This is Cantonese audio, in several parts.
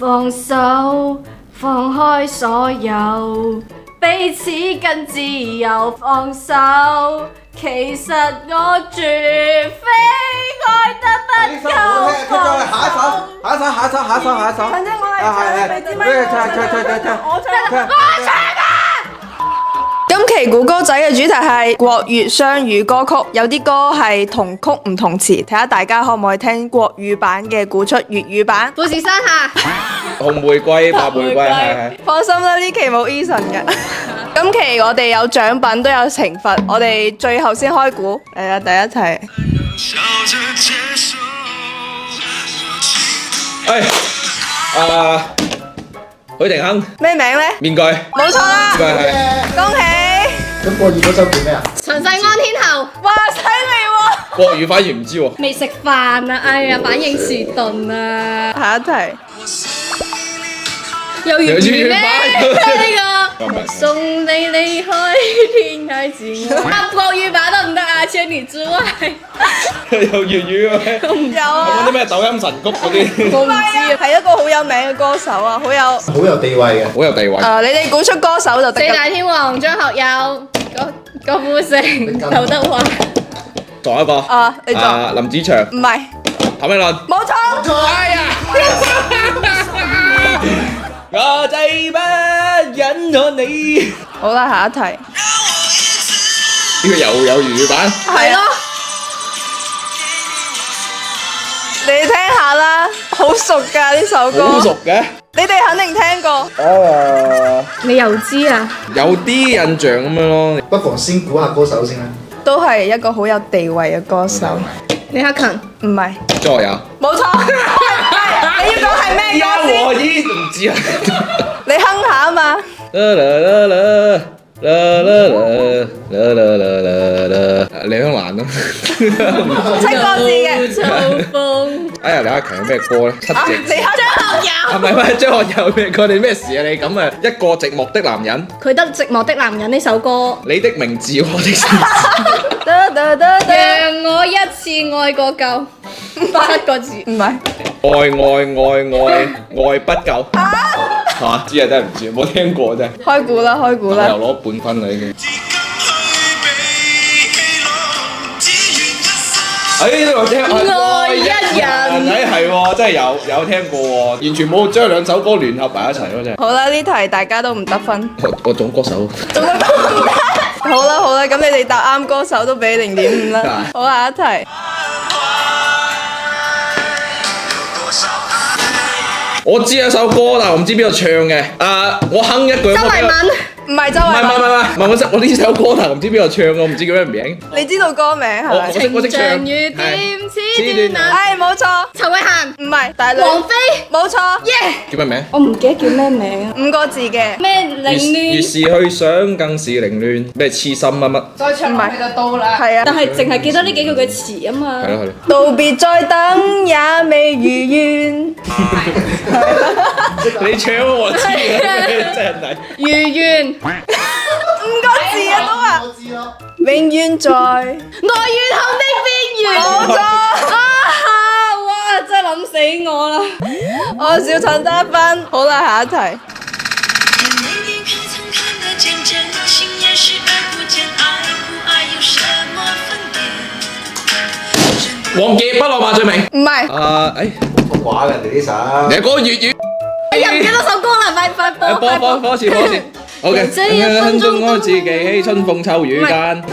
放手，放開所有，彼此更自由。放手，其實我絕非愛得不夠。下一首。反正我係唱，你知咩？我唱。今期估歌仔嘅主題係國粵雙語歌曲，有啲歌係同曲唔同詞，睇下大家可唔可以聽國語版嘅估出粵語版。富士山下，紅玫瑰、白玫瑰，係。放心啦，呢期冇 Eason 嘅。今期我哋有獎品都有懲罰，我哋最後先開估。嚟啦，第一題。許廷鏗。咩名呢？面具。冇錯啦，恭喜！咁國語嗰首叫咩啊？陳世安天后。哇，犀利喎！國語反而唔知喎。未食飯啊！哎呀，反應遲鈍啊！下一題。有粵語咩？呢個個送你離開天涯之外，國語版得唔得啊？千里之外。有粵語嘅咩？有啊。有冇啲咩抖音神曲嗰啲？我唔知啊，係一個好有名嘅歌手啊，好有地位嘅。好有地位。你哋估出歌手就得㗎。四大天王張學友、郭富城、劉德華。仲有一個。你做。林子祥。唔係。譚詠麟。冇錯。哎呀！我最不忍咗你。好啦，下一題。呢個又有粵語版。係咯。你聽下啦，好熟㗎呢首歌。好熟嘅。你哋肯定聽過。你又知啊？有啲印象咁樣咯。不妨先估下歌手先啦。都係一個好有地位嘅歌手。李克勤。唔係。張學友。冇錯。你要講係咩歌先？我依唔知啊。你哼下啊嘛。李香蘭咯。七個字嘅。秋風。哎呀，李克勤有咩歌咧？七隻。張學友。唔係張學友咩？佢哋咩事啊？你咁啊，一個寂寞的男人。佢得寂寞的男人呢首歌。你的名字，我的名字。讓我一次愛過夠。七個字。唔係。愛不夠。嚇！知啊，真係唔知，冇聽過真係。開估啦，開估啦。又攞半分啦已經。呢個聽愛一人。係喎，真係有聽過喎，完全冇將兩首歌聯合埋一齊咯，真係。好啦，呢題大家都唔得分。我總歌手。總歌手唔得。好啦，咁你哋答啱歌手都俾0.5啦。好，下一題。我知一首歌，但係我唔知邊個唱嘅。我哼一句。周慧敏。唔係周慧敏。唔係，我呢首歌，但係我唔知邊個唱，我唔知叫咩名。你知道歌名係咪？我識唱。像雨點似斷難。冇錯。陳慧嫻。唔係，大女。王菲。冇錯。耶。叫咩名？我唔記得叫咩名啊。 5個字嘅。咩凌亂？越是去想，更是凌亂。咩痴心乜乜？再唱落去就到啦。係啊。但係淨係記得呢幾句嘅詞啊嘛。係咯。道別再等也未如願。你唱我知啊，真係。如願。 5個字啊都話。我知咯。永遠在愛與痛的邊緣。冇錯。哇！真係諗死我啦。我小陳得分。好啦，下一題。王傑不落馬罪名。唔係。福話人哋呢首。你講粵語。哎呀，唔記得首歌啦，快播。播一次。好嘅。這一分鐘愛自己，春風秋雨間。我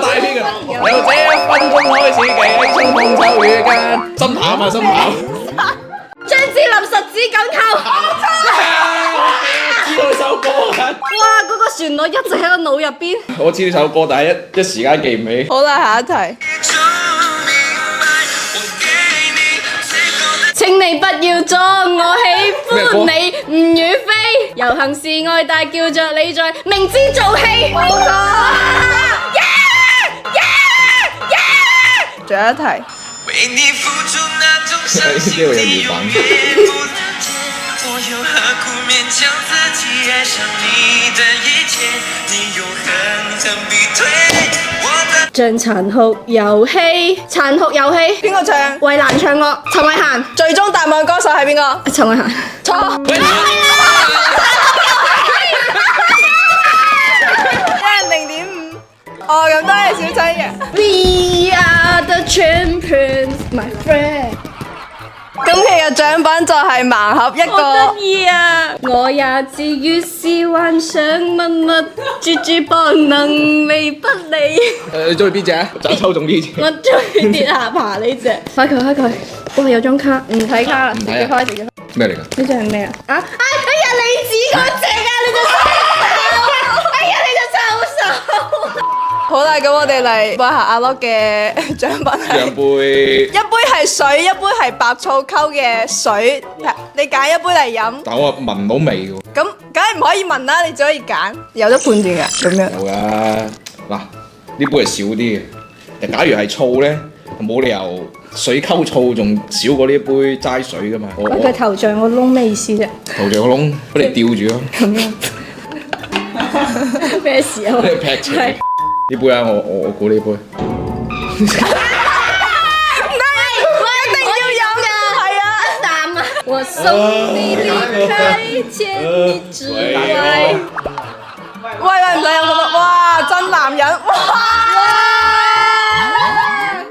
大篇嘅。由這一分鐘開始記，春風秋雨間。心跑嘛，心跑。張智霖十指緊扣。知道呢首歌啊！哇，嗰個旋律一直喺個腦入邊。我知呢首歌，但係一時間記唔起。好啦，下一題。請你不要阻我喜歡你，吳雨霏。遊行示愛，大叫着你在明知做戲。冇錯。仲有一題。呢個有粵版。我又何苦勉強自己愛上你的一切？你用狠狠逼退我的。像殘酷遊戲，殘酷遊戲，邊個唱？衛蘭唱過，陳慧嫻，最終答案歌手係邊個？陳慧嫻，錯，喂，一人0.5。哦，咁都係小真嘅。 We are the champions, my friend。今期嘅獎品就係盲盒一好個得。意啊！我也自於是幻想乜乜豬豬幫能離不離。你中意邊隻啊？就抽中呢隻。我中意跌下巴呢只。開佢開佢。哇！有張卡，唔睇卡啦，直接開直接開。咩嚟㗎？呢只係咩啊？啊！哎呀，你指嗰隻啊！你隻手！哎呀，你隻臭手！好啦，咁我哋嚟播下阿 Lock 嘅獎品係兩杯。一杯係水，一杯係白醋溝嘅水。你揀一杯嚟飲，但我聞到味㗎喎。咁梗係唔可以聞啦，你只可以揀，有得判斷嘅咁樣。有㗎。嗱，呢杯係少啲嘅。假如係醋咧，冇理由水溝醋仲少過呢杯齋水㗎嘛。我佢頭像個窿咩意思啫？頭像個窿俾你吊住咯。咁樣咩事啊？俾你劈斜。呢杯啊，我估呢杯。一定要飲㗎，係啊！一啖啊！我送你離開千里之外。喂，唔使飲咁多，哇！真男人，哇！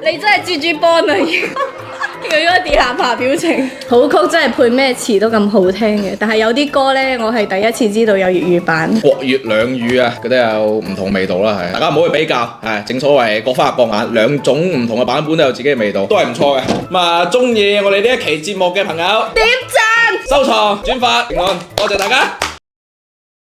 你真係豬豬幫啊！佢嗰個跌下巴表情，好曲真係配咩詞都咁好聽嘅。但係有啲歌呢，我係第一次知道有粵語版。國粵兩語啊，佢都有唔同味道啦，係大家唔好去比較，係正所謂各花入各眼，兩種唔同嘅版本都有自己嘅味道，都係唔錯嘅。咁啊，中意我哋呢一期節目嘅朋友，點讚、收藏、轉發、評論，多謝大家。